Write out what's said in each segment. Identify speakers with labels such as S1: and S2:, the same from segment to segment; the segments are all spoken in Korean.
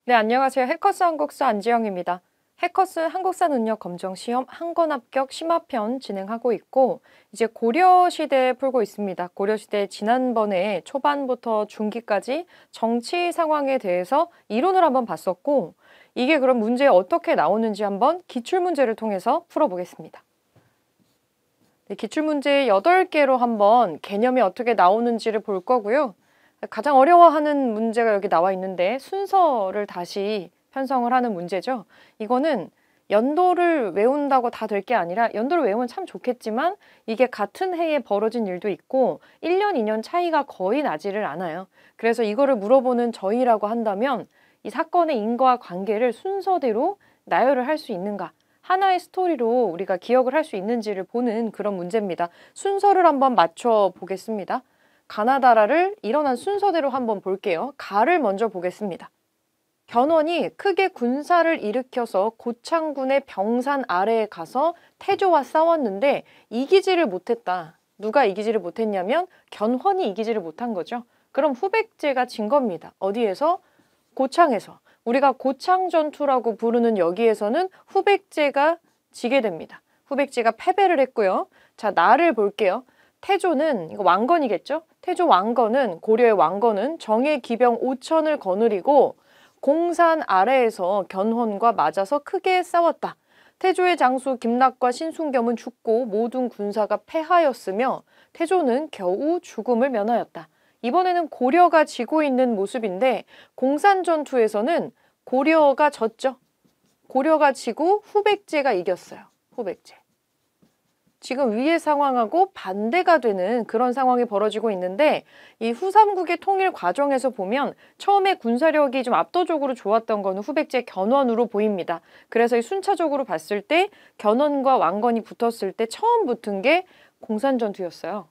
S1: 네, 안녕하세요. 해커스 한국사 안지영입니다. 해커스 한국사 능력 검정 시험 한 권 합격 심화편 진행하고 있고, 이제 고려시대 풀고 있습니다. 고려시대 지난번에 초반부터 중기까지 정치 상황에 대해서 이론을 한번 봤었고, 이게 그럼 문제에 어떻게 나오는지 한번 기출문제를 통해서 풀어보겠습니다. 네, 기출문제 8개로 한번 개념이 어떻게 나오는지를 볼 거고요. 가장 어려워하는 문제가 여기 나와 있는데 순서를 다시 편성을 하는 문제죠. 이거는 연도를 외운다고 다 될 게 아니라 연도를 외우면 참 좋겠지만 이게 같은 해에 벌어진 일도 있고 1년, 2년 차이가 거의 나지를 않아요. 그래서 이거를 물어보는 저희라고 한다면 이 사건의 인과 관계를 순서대로 나열을 할 수 있는가? 하나의 스토리로 우리가 기억을 할 수 있는지를 보는 그런 문제입니다. 순서를 한번 맞춰 보겠습니다. 가나다라를 일어난 순서대로 한번 볼게요. 가를 먼저 보겠습니다. 견훤이 크게 군사를 일으켜서 고창군의 병산 아래에 가서 태조와 싸웠는데 이기지를 못했다. 누가 이기지를 못했냐면 견훤이 이기지를 못한 거죠. 그럼 후백제가 진 겁니다. 어디에서? 고창에서. 우리가 고창전투라고 부르는 여기에서는 후백제가 지게 됩니다. 후백제가 패배를 했고요. 자, 나를 볼게요. 태조는 이거 왕건이겠죠? 태조 왕건은 고려의 왕건은 정예 기병 5천을 거느리고 공산 아래에서 견훤과 맞아서 크게 싸웠다. 태조의 장수 김낙과 신순겸은 죽고 모든 군사가 패하였으며 태조는 겨우 죽음을 면하였다. 이번에는 고려가 지고 있는 모습인데 공산 전투에서는 고려가 졌죠. 고려가 지고 후백제가 이겼어요. 후백제. 지금 위의 상황하고 반대가 되는 그런 상황이 벌어지고 있는데 이 후삼국의 통일 과정에서 보면 처음에 군사력이 좀 압도적으로 좋았던 거는 후백제 견훤으로 보입니다. 그래서 이 순차적으로 봤을 때 견훤과 왕건이 붙었을 때 처음 붙은 게 공산전투였어요.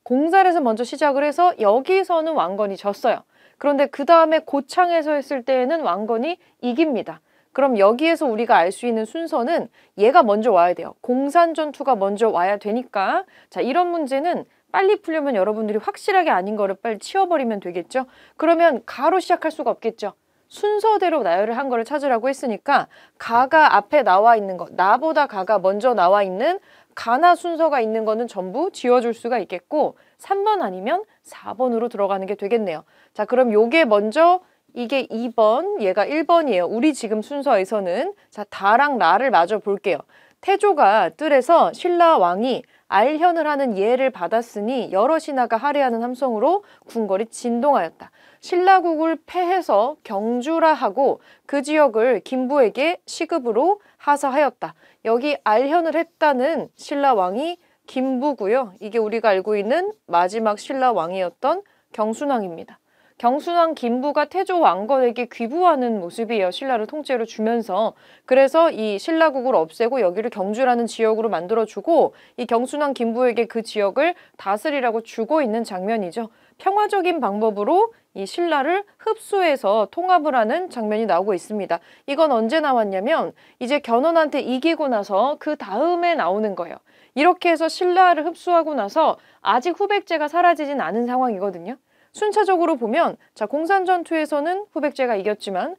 S1: 공산에서 먼저 시작을 해서 여기서는 왕건이 졌어요. 그런데 그 다음에 고창에서 했을 때에는 왕건이 이깁니다. 그럼 여기에서 우리가 알 수 있는 순서는 얘가 먼저 와야 돼요. 공산전투가 먼저 와야 되니까 자, 이런 문제는 빨리 풀려면 여러분들이 확실하게 아닌 거를 빨리 치워버리면 되겠죠. 그러면 가로 시작할 수가 없겠죠. 순서대로 나열을 한 거를 찾으라고 했으니까 가가 앞에 나와 있는 거, 나보다 가가 먼저 나와 있는 가나 순서가 있는 거는 전부 지워줄 수가 있겠고 3번 아니면 4번으로 들어가는 게 되겠네요. 자, 그럼 요게 먼저 이게 2번, 얘가 1번이에요. 우리 지금 순서에서는 자, 다랑 라를 마저 볼게요. 태조가 뜰에서 신라 왕이 알현을 하는 예를 받았으니 여러 신하가 할애하는 함성으로 궁궐이 진동하였다. 신라국을 패해서 경주라 하고 그 지역을 김부에게 시급으로 하사하였다. 여기 알현을 했다는 신라 왕이 김부고요. 이게 우리가 알고 있는 마지막 신라 왕이었던 경순왕입니다. 경순왕 김부가 태조 왕건에게 귀부하는 모습이에요. 신라를 통째로 주면서. 그래서 이 신라국을 없애고 여기를 경주라는 지역으로 만들어주고 이 경순왕 김부에게 그 지역을 다스리라고 주고 있는 장면이죠. 평화적인 방법으로 이 신라를 흡수해서 통합을 하는 장면이 나오고 있습니다. 이건 언제 나왔냐면 이제 견훤한테 이기고 나서 그 다음에 나오는 거예요. 이렇게 해서 신라를 흡수하고 나서 아직 후백제가 사라지진 않은 상황이거든요. 순차적으로 보면 자, 공산전투에서는 후백제가 이겼지만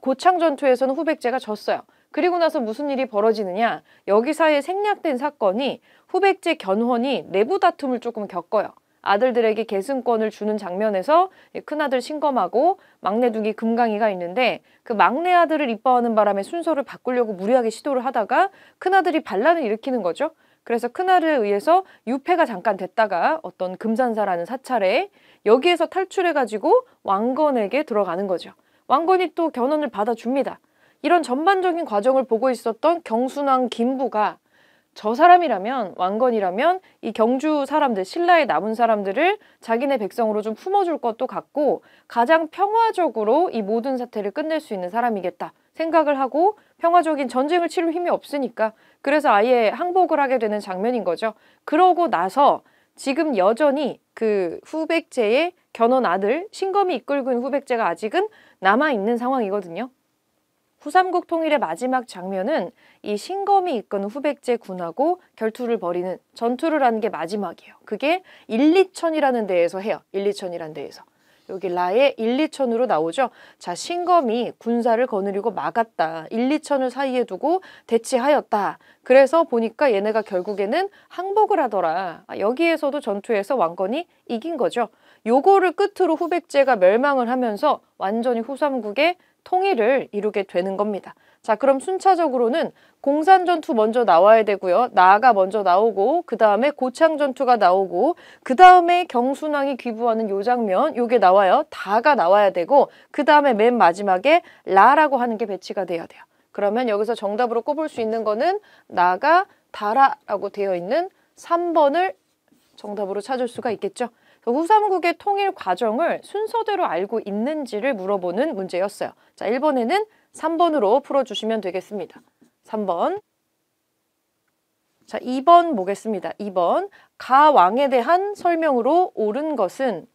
S1: 고창전투에서는 후백제가 졌어요. 그리고 나서 무슨 일이 벌어지느냐. 여기 사이에 생략된 사건이 후백제 견훤이 내부 다툼을 조금 겪어요. 아들들에게 계승권을 주는 장면에서 큰아들 신검하고 막내둥이 금강이가 있는데 그 막내 아들을 이뻐하는 바람에 순서를 바꾸려고 무리하게 시도를 하다가 큰아들이 반란을 일으키는 거죠. 그래서 큰아들에 의해서 유폐가 잠깐 됐다가 어떤 금산사라는 사찰에 여기에서 탈출해가지고 왕건에게 들어가는 거죠. 왕건이 또 견훤을 받아줍니다. 이런 전반적인 과정을 보고 있었던 경순왕 김부가 저 사람이라면, 왕건이라면 이 경주 사람들, 신라에 남은 사람들을 자기네 백성으로 좀 품어줄 것도 같고 가장 평화적으로 이 모든 사태를 끝낼 수 있는 사람이겠다 생각을 하고 평화적인 전쟁을 치를 힘이 없으니까 그래서 아예 항복을 하게 되는 장면인 거죠. 그러고 나서 지금 여전히 그 후백제의 견훤 아들 신검이 이끌고 있는 후백제가 아직은 남아있는 상황이거든요. 후삼국 통일의 마지막 장면은 이 신검이 이끄는 후백제 군하고 결투를 벌이는 전투를 하는 게 마지막이에요. 그게 일리천이라는 데에서 해요. 일리천이라는 데에서. 여기 라의 1, 2천으로 나오죠. 자, 신검이 군사를 거느리고 막았다. 1, 2천을 사이에 두고 대치하였다. 그래서 보니까 얘네가 결국에는 항복을 하더라. 여기에서도 전투에서 왕건이 이긴 거죠. 요거를 끝으로 후백제가 멸망을 하면서 완전히 후삼국의 통일을 이루게 되는 겁니다. 자, 그럼 순차적으로는 공산전투 먼저 나와야 되고요. 나아가 먼저 나오고 그 다음에 고창전투가 나오고 그 다음에 경순왕이 귀부하는 요 장면 요게 나와요. 다가 나와야 되고 그 다음에 맨 마지막에 라라고 하는 게 배치가 돼야 돼요. 그러면 여기서 정답으로 꼽을 수 있는 거는 나가 다라라고 되어 있는 3번을 정답으로 찾을 수가 있겠죠. 후삼국의 통일 과정을 순서대로 알고 있는지를 물어보는 문제였어요. 자, 1번에는 3번으로 풀어주시면 되겠습니다. 3번. 자, 2번 보겠습니다. 2번. 가왕에 대한 설명으로 옳은 것은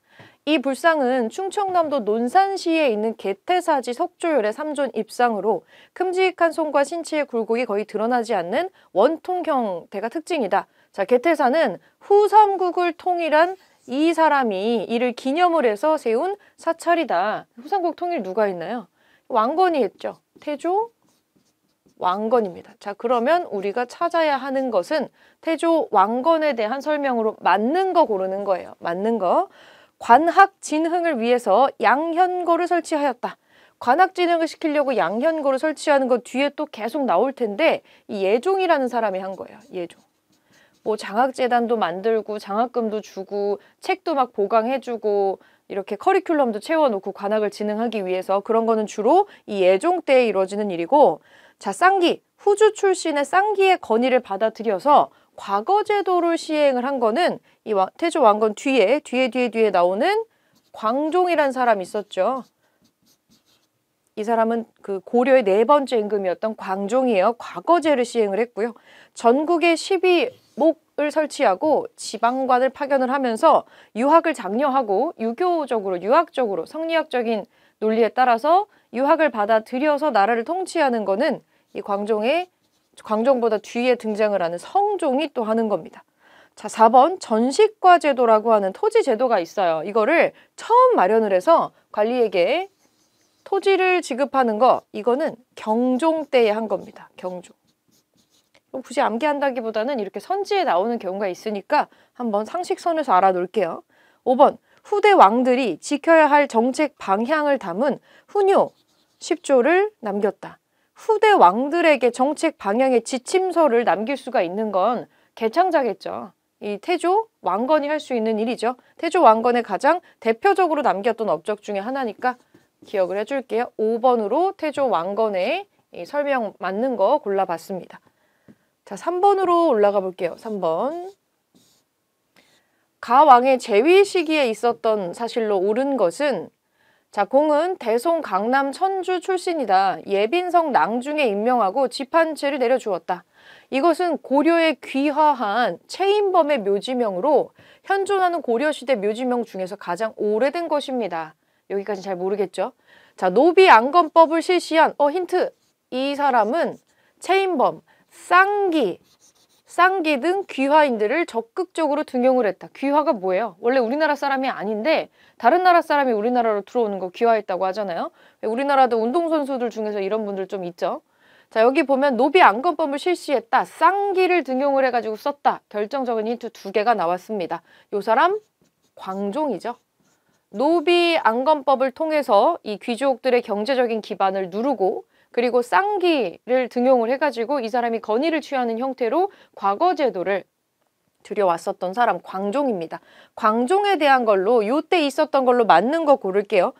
S1: 이 불상은 충청남도 논산시에 있는 개태사지 석조열의 3존 입상으로 큼직한 손과 신체의 굴곡이 거의 드러나지 않는 원통 형태가 특징이다. 자, 개태사는 후삼국을 통일한 이 사람이 이를 기념을 해서 세운 사찰이다. 후삼국 통일 누가 했나요? 왕건이 했죠. 태조 왕건입니다. 자, 그러면 우리가 찾아야 하는 것은 태조 왕건에 대한 설명으로 맞는 거 고르는 거예요. 맞는 거. 관학 진흥을 위해서 양현거를 설치하였다. 관학 진흥을 시키려고 양현거를 설치하는 거 뒤에 또 계속 나올 텐데 이 예종이라는 사람이 한 거예요. 예종. 뭐 장학재단도 만들고 장학금도 주고 책도 막 보강해주고 이렇게 커리큘럼도 채워놓고 관학을 진흥하기 위해서 그런 거는 주로 이 예종 때에 이루어지는 일이고 자, 쌍기, 후주 출신의 쌍기의 건의를 받아들여서 과거제도를 시행을 한 거는 이 태조 왕건 뒤에 나오는 광종이라는 사람이 있었죠. 이 사람은 그 고려의 4번째 임금이었던 광종이에요. 과거제를 시행을 했고요. 전국에 12목을 설치하고 지방관을 파견을 하면서 유학을 장려하고 유학적으로 성리학적인 논리에 따라서 유학을 받아들여서 나라를 통치하는 거는 이 광종보다 뒤에 등장을 하는 성종이 또 하는 겁니다. 자, 4번 전식과 제도라고 하는 토지 제도가 있어요. 이거를 처음 마련을 해서 관리에게 토지를 지급하는 거 이거는 경종 때에 한 겁니다. 경종. 굳이 암기한다기보다는 이렇게 선지에 나오는 경우가 있으니까 한번 상식선에서 알아놓을게요. 5번 후대 왕들이 지켜야 할 정책 방향을 담은 훈요 10조를 남겼다. 후대 왕들에게 정책 방향의 지침서를 남길 수가 있는 건 개창자겠죠. 이 태조 왕건이 할 수 있는 일이죠. 태조 왕건의 가장 대표적으로 남겼던 업적 중에 하나니까 기억을 해줄게요. 5번으로 태조 왕건의 이 설명 맞는 거 골라봤습니다. 자, 3번으로 올라가 볼게요. 3번. 가왕의 재위 시기에 있었던 사실로 옳은 것은 자, 공은 대송 강남 천주 출신이다. 예빈성 낭중에 임명하고 지판체를 내려주었다. 이것은 고려의 귀화한 최인범의 묘지명으로 현존하는 고려시대 묘지명 중에서 가장 오래된 것입니다. 여기까지 잘 모르겠죠? 자, 노비안건법을 실시한 힌트. 이 사람은 최인범, 쌍기 등 귀화인들을 적극적으로 등용을 했다. 귀화가 뭐예요? 원래 우리나라 사람이 아닌데 다른 나라 사람이 우리나라로 들어오는 거 귀화했다고 하잖아요. 우리나라도 운동선수들 중에서 이런 분들 좀 있죠. 자, 여기 보면 노비안건법을 실시했다. 쌍기를 등용을 해가지고 썼다. 결정적인 힌트 2개가 나왔습니다. 요 사람 광종이죠. 노비안건법을 통해서 이 귀족들의 경제적인 기반을 누르고 그리고 쌍기를 등용을 해가지고 이 사람이 건의를 취하는 형태로 과거제도를 들여왔었던 사람 광종입니다. 광종에 대한 걸로 요때 있었던 걸로 맞는 거 고를게요.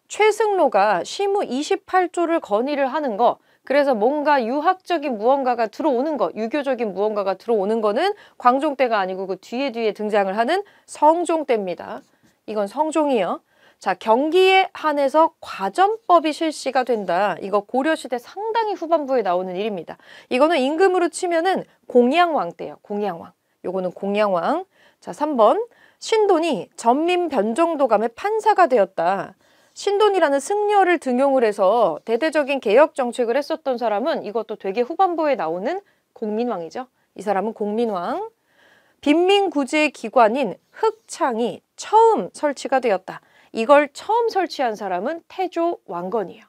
S1: 최승로가 시무 28조를 건의를 하는 거 그래서 뭔가 유학적인 무언가가 들어오는 거 유교적인 무언가가 들어오는 거는 광종 때가 아니고 그 뒤에 등장을 하는 성종 때입니다. 이건 성종이요. 자, 경기에 한해서 과전법이 실시가 된다. 이거 고려시대 상당히 후반부에 나오는 일입니다. 이거는 임금으로 치면은 공양왕 때예요. 공양왕. 요거는 공양왕. 자, 3번. 신돈이 전민 변정도감의 판사가 되었다. 신돈이라는 승려를 등용을 해서 대대적인 개혁 정책을 했었던 사람은 이것도 되게 후반부에 나오는 공민왕이죠. 이 사람은 공민왕. 빈민구제 기관인 흑창이 처음 설치가 되었다. 이걸 처음 설치한 사람은 태조 왕건이에요.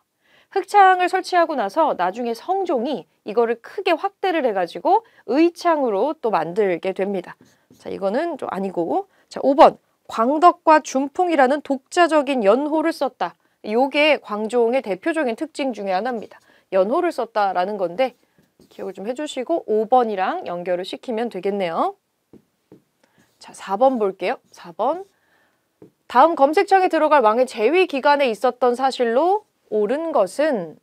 S1: 흑창을 설치하고 나서 나중에 성종이 이거를 크게 확대를 해가지고 의창으로 또 만들게 됩니다. 자, 이거는 좀 아니고. 자, 5번. 광덕과 준풍이라는 독자적인 연호를 썼다. 요게 광종의 대표적인 특징 중에 하나입니다. 연호를 썼다라는 건데 기억을 좀 해주시고 5번이랑 연결을 시키면 되겠네요. 자, 4번 볼게요. 4번. 다음 검색창에 들어갈 왕의 재위 기간에 있었던 사실로 옳은 것은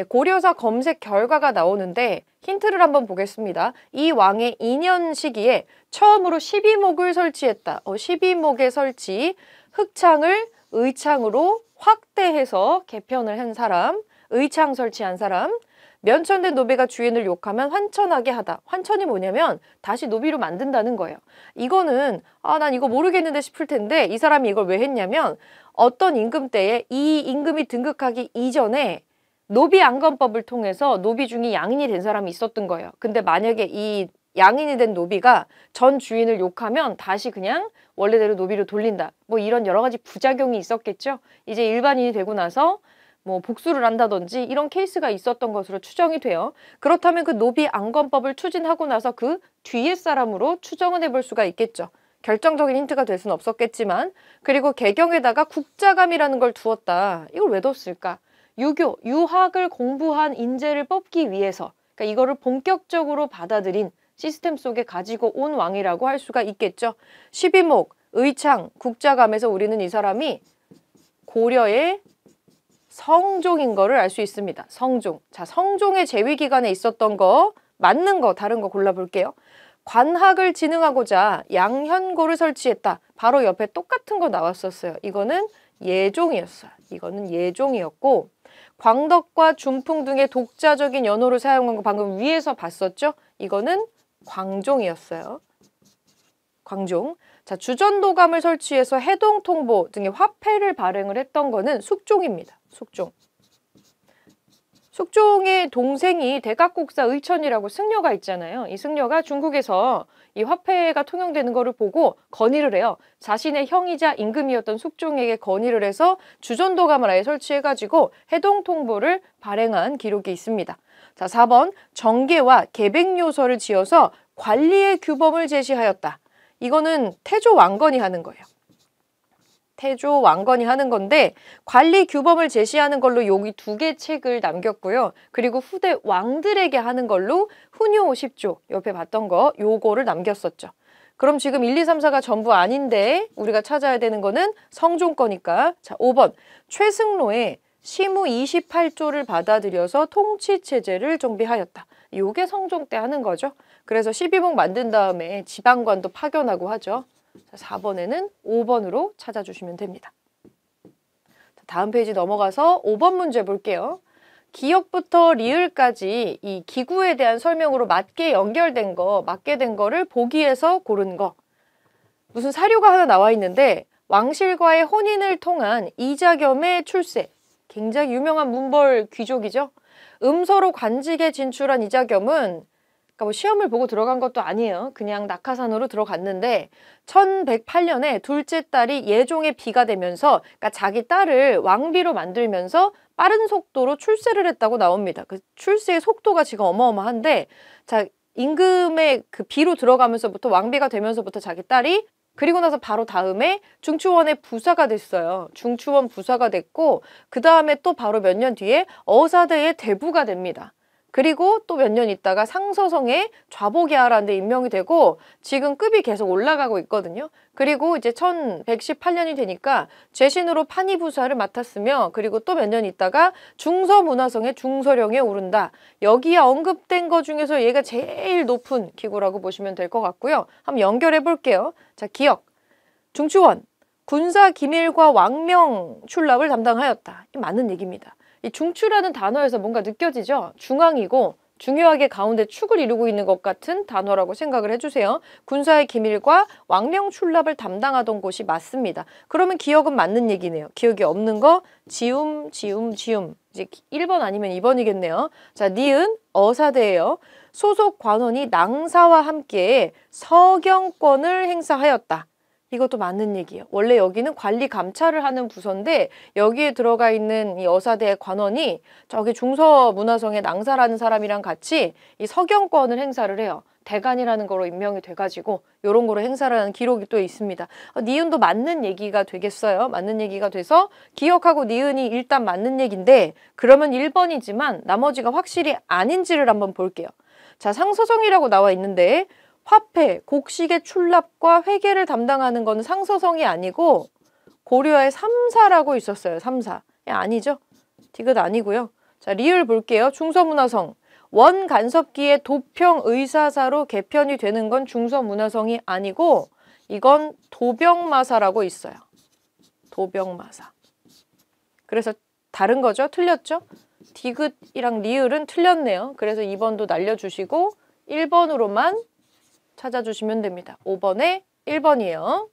S1: 고려사 검색 결과가 나오는데 힌트를 한번 보겠습니다. 이 왕의 2년 시기에 처음으로 12목을 설치했다. 12목의 설치, 흑창을 의창으로 확대해서 개편을 한 사람, 의창 설치한 사람, 면천된 노비가 주인을 욕하면 환천하게 하다. 환천이 뭐냐면 다시 노비로 만든다는 거예요. 이거는 난 이거 모르겠는데 싶을 텐데 이 사람이 이걸 왜 했냐면 어떤 임금 때에 이 임금이 등극하기 이전에 노비 안건법을 통해서 노비 중에 양인이 된 사람이 있었던 거예요. 근데 만약에 이 양인이 된 노비가 전 주인을 욕하면 다시 그냥 원래대로 노비로 돌린다. 뭐 이런 여러 가지 부작용이 있었겠죠. 이제 일반인이 되고 나서 뭐 복수를 한다든지 이런 케이스가 있었던 것으로 추정이 돼요. 그렇다면 그 노비 안건법을 추진하고 나서 그 뒤에 사람으로 추정을 해볼 수가 있겠죠. 결정적인 힌트가 될 수는 없었겠지만. 그리고 개경에다가 국자감이라는 걸 두었다. 이걸 왜 뒀을까? 유교, 유학을 공부한 인재를 뽑기 위해서, 그러니까 이거를 본격적으로 받아들인 시스템 속에 가지고 온 왕이라고 할 수가 있겠죠. 12목, 의창, 국자감에서 우리는 이 사람이 고려의 성종인 거를 알 수 있습니다. 성종. 자, 성종의 재위 기간에 있었던 거, 맞는 거, 다른 거 골라볼게요. 관학을 진흥하고자 양현고를 설치했다. 바로 옆에 똑같은 거 나왔었어요. 이거는 예종이었어요. 이거는 예종이었고, 광덕과 준풍 등의 독자적인 연호를 사용한 거 방금 위에서 봤었죠? 이거는 광종이었어요. 광종. 자, 주전도감을 설치해서 해동통보 등의 화폐를 발행을 했던 거는 숙종입니다. 숙종. 숙종의 동생이 대각국사 의천이라고 승려가 있잖아요. 이 승려가 중국에서 이 화폐가 통용되는 거를 보고 건의를 해요. 자신의 형이자 임금이었던 숙종에게 건의를 해서 주전도감을 아예 설치해가지고 해동통보를 발행한 기록이 있습니다. 자, 4번. 정계와 계백요서를 지어서 관리의 규범을 제시하였다. 이거는 태조 왕건이 하는 거예요. 태조 왕건이 하는 건데 관리 규범을 제시하는 걸로 여기 2개 책을 남겼고요. 그리고 후대 왕들에게 하는 걸로 훈요 10조 옆에 봤던 거 요거를 남겼었죠. 그럼 지금 1, 2, 3, 4가 전부 아닌데 우리가 찾아야 되는 거는 성종 거니까. 자, 5번. 최승로의 시무 28조를 받아들여서 통치체제를 정비하였다. 요게 성종 때 하는 거죠. 그래서 12목 만든 다음에 지방관도 파견하고 하죠. 자, 4번에는 5번으로 찾아주시면 됩니다. 자, 다음 페이지 넘어가서 5번 문제 볼게요. 기역부터 리을까지 이 기구에 대한 설명으로 맞게 연결된 거, 맞게 된 거를 보기에서 고른 거. 무슨 사료가 하나 나와 있는데 왕실과의 혼인을 통한 이자겸의 출세. 굉장히 유명한 문벌 귀족이죠. 음서로 관직에 진출한 이자겸은 그러니까 뭐 시험을 보고 들어간 것도 아니에요. 그냥 낙하산으로 들어갔는데 1108년에 둘째 딸이 예종의 비가 되면서 그러니까 자기 딸을 왕비로 만들면서 빠른 속도로 출세를 했다고 나옵니다. 그 출세의 속도가 지금 어마어마한데 자, 임금의 그 비로 들어가면서부터 왕비가 되면서부터 자기 딸이 그리고 나서 바로 다음에 중추원의 부사가 됐어요. 중추원 부사가 됐고 그 다음에 또 바로 몇 년 뒤에 어사대의 대부가 됩니다. 그리고 또 몇 년 있다가 상서성의 좌보계하라는 데 임명이 되고 지금 급이 계속 올라가고 있거든요. 그리고 이제 1118년이 되니까 재신으로 판의부사를 맡았으며 그리고 또 몇 년 있다가 중서문화성의 중서령에 오른다. 여기에 언급된 것 중에서 얘가 제일 높은 기구라고 보시면 될 것 같고요. 한번 연결해 볼게요. 자, 기역. 중추원. 군사 기밀과 왕명 출납을 담당하였다. 이 맞는 얘기입니다. 이 중추라는 단어에서 뭔가 느껴지죠? 중앙이고 중요하게 가운데 축을 이루고 있는 것 같은 단어라고 생각을 해주세요. 군사의 기밀과 왕명 출납을 담당하던 곳이 맞습니다. 그러면 기역은 맞는 얘기네요. 기억이 없는 거 지움, 지움, 지움. 이제 1번 아니면 2번이겠네요. 자, 니은 어사대예요. 소속 관원이 낭사와 함께 서경권을 행사하였다. 이것도 맞는 얘기예요. 원래 여기는 관리 감찰을 하는 부서인데 여기에 들어가 있는 이 여사대 관원이 저기 중서문화성의 낭사라는 사람이랑 같이 이 서경권을 행사를 해요. 대간이라는 거로 임명이 돼가지고 이런 거로 행사를 하는 기록이 또 있습니다. 니은도 맞는 얘기가 되겠어요. 맞는 얘기가 돼서 기억하고 니은이 일단 맞는 얘기인데 그러면 1번이지만 나머지가 확실히 아닌지를 한번 볼게요. 자, 상서성이라고 나와 있는데 화폐, 곡식의 출납과 회계를 담당하는 건 상서성이 아니고 고려의 삼사라고 있었어요. 삼사. 아니죠? 디귿 아니고요. 자, 리을 볼게요. 중서문화성. 원간섭기의 도평 의사사로 개편이 되는 건 중서문화성이 아니고 이건 도병마사라고 있어요. 도병마사. 그래서 다른 거죠? 틀렸죠? 디귿이랑 리을은 틀렸네요. 그래서 2번도 날려주시고 1번으로만 찾아주시면 됩니다. 5번에 1번이에요.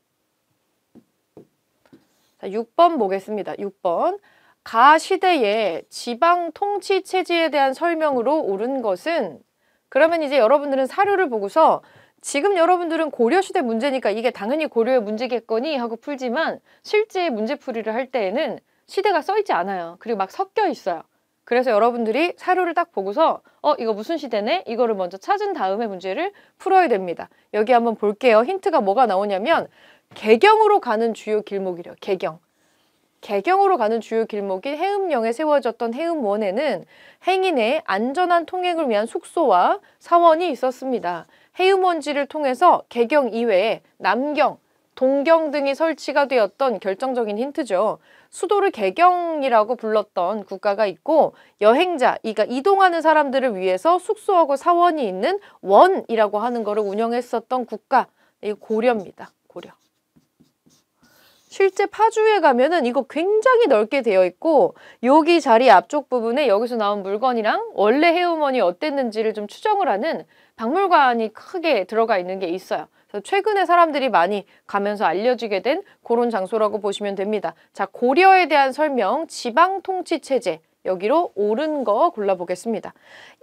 S1: 자, 6번 보겠습니다. 6번. 가 시대의 지방 통치 체제에 대한 설명으로 옳은 것은 그러면 이제 여러분들은 사료를 보고서 지금 여러분들은 고려시대 문제니까 이게 당연히 고려의 문제겠거니 하고 풀지만 실제 문제풀이를 할 때에는 시대가 써있지 않아요. 그리고 막 섞여 있어요. 그래서 여러분들이 사료를 딱 보고서 이거 무슨 시대네? 이거를 먼저 찾은 다음에 문제를 풀어야 됩니다. 여기 한번 볼게요. 힌트가 뭐가 나오냐면 개경으로 가는 주요 길목이래요. 개경. 개경으로 가는 주요 길목인 해음령에 세워졌던 해음원에는 행인의 안전한 통행을 위한 숙소와 사원이 있었습니다. 해음원지를 통해서 개경 이외에 남경, 동경 등이 설치가 되었던 결정적인 힌트죠. 수도를 개경이라고 불렀던 국가가 있고 여행자, 그러니까 이동하는 사람들을 위해서 숙소하고 사원이 있는 원이라고 하는 거를 운영했었던 국가, 이 고려입니다. 고려. 실제 파주에 가면은 이거 굉장히 넓게 되어 있고 여기 자리 앞쪽 부분에 여기서 나온 물건이랑 원래 해음원이 어땠는지를 좀 추정을 하는 박물관이 크게 들어가 있는 게 있어요. 그래서 최근에 사람들이 많이 가면서 알려지게 된 그런 장소라고 보시면 됩니다. 자, 고려에 대한 설명, 지방통치체제. 여기로 옳은 거 골라보겠습니다.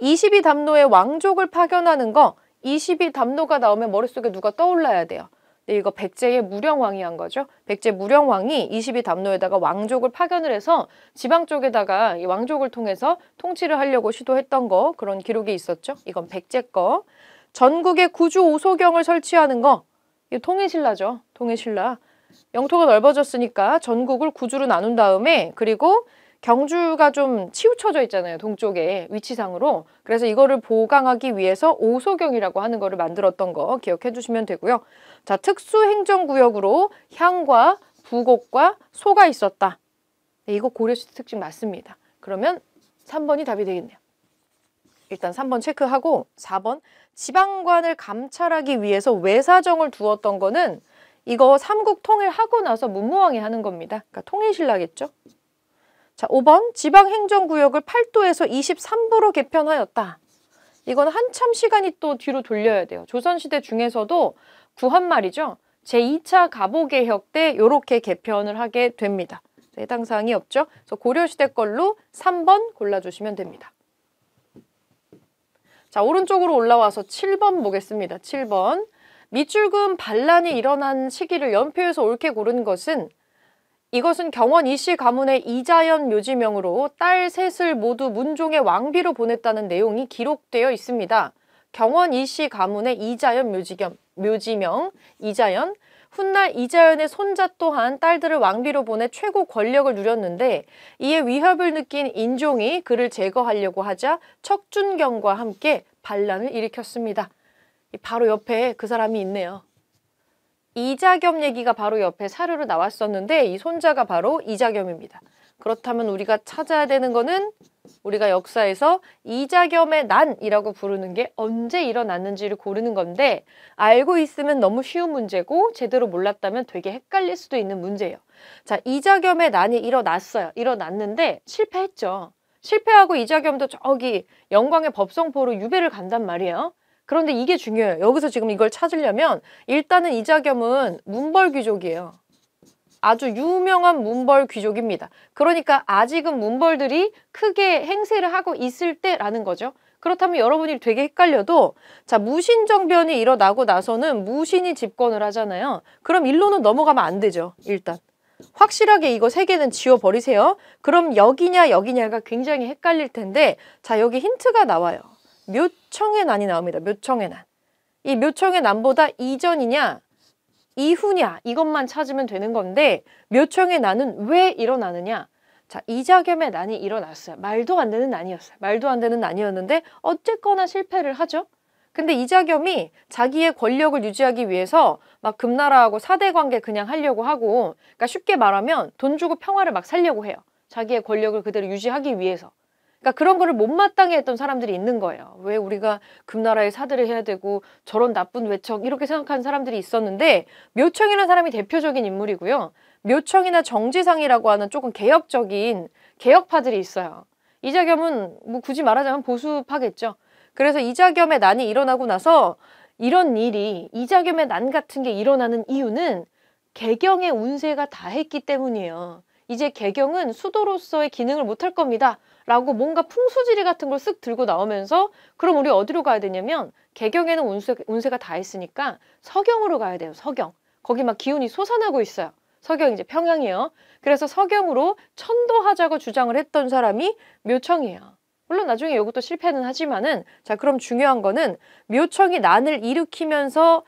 S1: 22담로의 왕족을 파견하는 거, 22담로가 나오면 머릿속에 누가 떠올라야 돼요. 이거 백제의 무령왕이 한 거죠. 백제 무령왕이 22담로에다가 왕족을 파견을 해서 지방 쪽에다가 이 왕족을 통해서 통치를 하려고 시도했던 거, 그런 기록이 있었죠. 이건 백제 거. 전국에 구주 오소경을 설치하는 거, 이거 통일신라죠. 통일신라. 영토가 넓어졌으니까 전국을 구주로 나눈 다음에 그리고 경주가 좀 치우쳐져 있잖아요. 동쪽에 위치상으로. 그래서 이거를 보강하기 위해서 오소경이라고 하는 거를 만들었던 거 기억해 주시면 되고요. 자, 특수행정구역으로 향과 부곡과 소가 있었다. 네, 이거 고려시대 특징 맞습니다. 그러면 3번이 답이 되겠네요. 일단 3번 체크하고 4번 지방관을 감찰하기 위해서 외사정을 두었던 거는 이거 삼국 통일하고 나서 문무왕이 하는 겁니다. 그러니까 통일신라겠죠. 자, 5번 지방행정구역을 8도에서 23도로 개편하였다. 이건 한참 시간이 또 뒤로 돌려야 돼요. 조선시대 중에서도 구한말이죠. 제2차 갑오개혁 때 이렇게 개편을 하게 됩니다. 해당 사항이 없죠. 그래서 고려시대 걸로 3번 골라주시면 됩니다. 자, 오른쪽으로 올라와서 7번 보겠습니다. 7번. 밑줄금 반란이 일어난 시기를 연표해서 옳게 고른 것은 이것은 경원 이씨 가문의 이자연 묘지명으로 딸 셋을 모두 문종의 왕비로 보냈다는 내용이 기록되어 있습니다. 경원 이씨 가문의 이자연 묘지명 이자연, 훗날 이자연의 손자 또한 딸들을 왕비로 보내 최고 권력을 누렸는데 이에 위협을 느낀 인종이 그를 제거하려고 하자 척준경과 함께 반란을 일으켰습니다. 바로 옆에 그 사람이 있네요. 이자겸 얘기가 바로 옆에 사료로 나왔었는데 이 손자가 바로 이자겸입니다. 그렇다면 우리가 찾아야 되는 거는 우리가 역사에서 이자겸의 난이라고 부르는 게 언제 일어났는지를 고르는 건데 알고 있으면 너무 쉬운 문제고 제대로 몰랐다면 되게 헷갈릴 수도 있는 문제예요. 자, 이자겸의 난이 일어났어요. 일어났는데 실패했죠. 실패하고 이자겸도 저기 영광의 법성포로 유배를 간단 말이에요. 그런데 이게 중요해요. 여기서 지금 이걸 찾으려면 일단은 이자겸은 문벌 귀족이에요. 아주 유명한 문벌 귀족입니다. 그러니까 아직은 문벌들이 크게 행세를 하고 있을 때라는 거죠. 그렇다면 여러분이 되게 헷갈려도 자, 무신정변이 일어나고 나서는 무신이 집권을 하잖아요. 그럼 일로는 넘어가면 안 되죠. 일단. 확실하게 이거 세 개는 지워버리세요. 그럼 여기냐 여기냐가 굉장히 헷갈릴 텐데 자, 여기 힌트가 나와요. 묘청의 난이 나옵니다. 묘청의 난. 이 묘청의 난보다 이전이냐 이후냐 이것만 찾으면 되는 건데 묘청의 난은 왜 일어나느냐. 자, 이자겸의 난이 일어났어요. 말도 안 되는 난이었어요. 말도 안 되는 난이었는데 어쨌거나 실패를 하죠. 근데 이자겸이 자기의 권력을 유지하기 위해서 막 금나라하고 사대 관계 그냥 하려고 하고, 그러니까 쉽게 말하면 돈 주고 평화를 막 살려고 해요. 자기의 권력을 그대로 유지하기 위해서. 그러니까 그런 거를 못마땅해 했던 사람들이 있는 거예요. 왜 우리가 금나라에 사대를 해야 되고 저런 나쁜 외척 이렇게 생각하는 사람들이 있었는데 묘청이라는 사람이 대표적인 인물이고요. 묘청이나 정지상이라고 하는 조금 개혁적인 개혁파들이 있어요. 이자겸은 뭐 굳이 말하자면 보수파겠죠. 그래서 이자겸의 난이 일어나고 나서 이런 일이 이자겸의 난 같은 게 일어나는 이유는 개경의 운세가 다했기 때문이에요. 이제 개경은 수도로서의 기능을 못할 겁니다. 라고 뭔가 풍수지리 같은 걸 쓱 들고 나오면서 그럼 우리 어디로 가야 되냐면 개경에는 운세가 다했으니까 서경으로 가야 돼요. 서경. 거기 막 기운이 솟아나고 있어요. 서경 이제 평양이에요. 그래서 서경으로 천도하자고 주장을 했던 사람이 묘청이에요. 물론 나중에 이것도 실패는 하지만은 자, 그럼 중요한 거는 묘청이 난을 일으키면서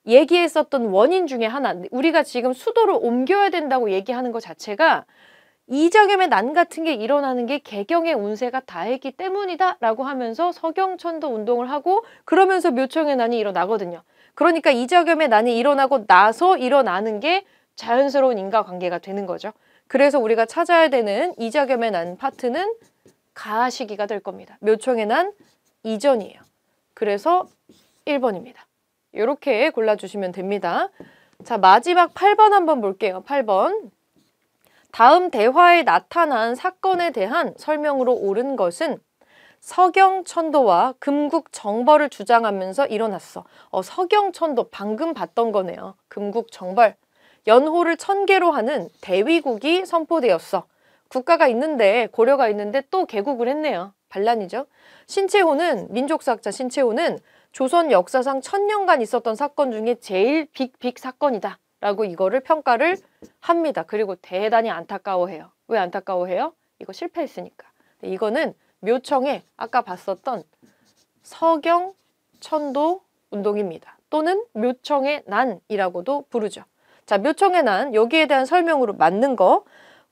S1: 얘기했었던 원인 중에 하나, 우리가 지금 수도를 옮겨야 된다고 얘기하는 것 자체가 이자겸의 난 같은 게 일어나는 게 개경의 운세가 다했기 때문이다 라고 하면서 서경천도 운동을 하고 그러면서 묘청의 난이 일어나거든요. 그러니까 이자겸의 난이 일어나고 나서 일어나는 게 자연스러운 인과관계가 되는 거죠. 그래서 우리가 찾아야 되는 이자겸의 난 파트는 가시기가 될 겁니다. 묘청의 난 이전이에요. 그래서 1번입니다. 이렇게 골라주시면 됩니다. 자, 마지막 8번 한번 볼게요. 8번. 다음 대화에 나타난 사건에 대한 설명으로 옳은 것은 서경천도와 금국정벌을 주장하면서 일어났어. 서경천도 방금 봤던 거네요. 금국정벌. 연호를 1000개로 하는 대위국이 선포되었어. 국가가 있는데 고려가 있는데 또 개국을 했네요. 반란이죠. 신채호는 민족사학자 신채호는 조선 역사상 1000년간 있었던 사건 중에 제일 빅 사건이다 라고 이거를 평가를 합니다. 그리고 대단히 안타까워해요. 왜 안타까워해요? 이거 실패했으니까. 이거는 묘청의 아까 봤었던 서경천도 운동입니다. 또는 묘청의 난이라고도 부르죠. 자, 묘청의 난, 여기에 대한 설명으로 맞는 거.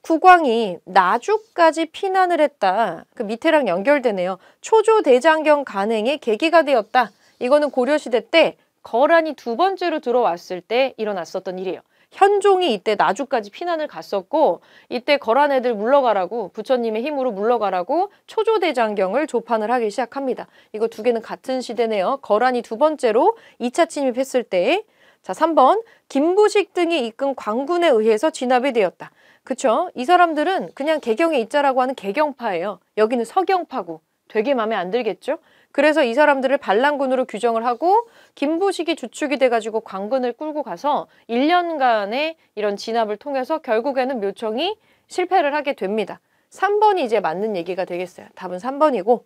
S1: 국왕이 나주까지 피난을 했다. 그 밑에랑 연결되네요. 초조대장경 간행의 계기가 되었다. 이거는 고려시대 때 거란이 2번째로 들어왔을 때 일어났었던 일이에요. 현종이 이때 나주까지 피난을 갔었고 이때 거란 애들 물러가라고 부처님의 힘으로 물러가라고 초조대장경을 조판을 하기 시작합니다. 이거 두 개는 같은 시대네요. 거란이 2번째로 2차 침입했을 때. 자, 3번. 김부식 등이 이끈 광군에 의해서 진압이 되었다. 그쵸? 이 사람들은 그냥 개경에 있자라고 하는 개경파예요. 여기는 서경파고 되게 마음에 안 들겠죠? 그래서 이 사람들을 반란군으로 규정을 하고 김부식이 주축이 돼가지고 광군을 끌고 가서 1년간의 이런 진압을 통해서 결국에는 묘청이 실패를 하게 됩니다. 3번이 이제 맞는 얘기가 되겠어요. 답은 3번이고.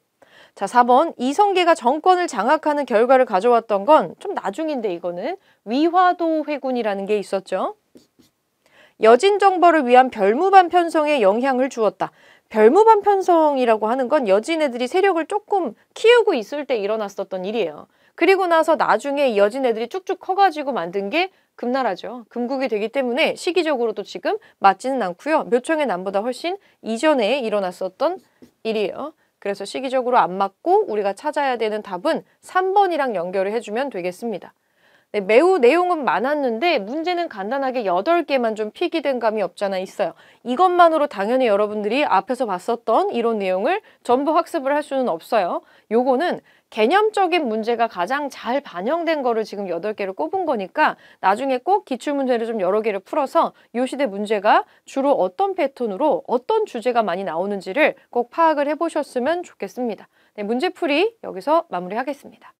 S1: 자, 4번. 이성계가 정권을 장악하는 결과를 가져왔던 건 좀 나중인데 이거는 위화도 회군이라는 게 있었죠. 여진정벌을 위한 별무반 편성에 영향을 주었다. 별무반 편성이라고 하는 건 여진 애들이 세력을 조금 키우고 있을 때 일어났었던 일이에요. 그리고 나서 나중에 이 여진 애들이 쭉쭉 커가지고 만든 게 금나라죠. 금국이 되기 때문에 시기적으로도 지금 맞지는 않고요. 묘청의 난보다 훨씬 이전에 일어났었던 일이에요. 그래서 시기적으로 안 맞고 우리가 찾아야 되는 답은 3번이랑 연결을 해주면 되겠습니다. 네, 매우 내용은 많았는데 문제는 간단하게 8개만 좀 픽이 감이 없잖아 있어요. 이것만으로 당연히 여러분들이 앞에서 봤었던 이론 내용을 전부 학습을 할 수는 없어요. 요거는 개념적인 문제가 가장 잘 반영된 거를 지금 8개를 꼽은 거니까 나중에 꼭 기출문제를 좀 여러 개를 풀어서 요 시대 문제가 주로 어떤 패턴으로 어떤 주제가 많이 나오는지를 꼭 파악을 해보셨으면 좋겠습니다. 네, 문제풀이 여기서 마무리하겠습니다.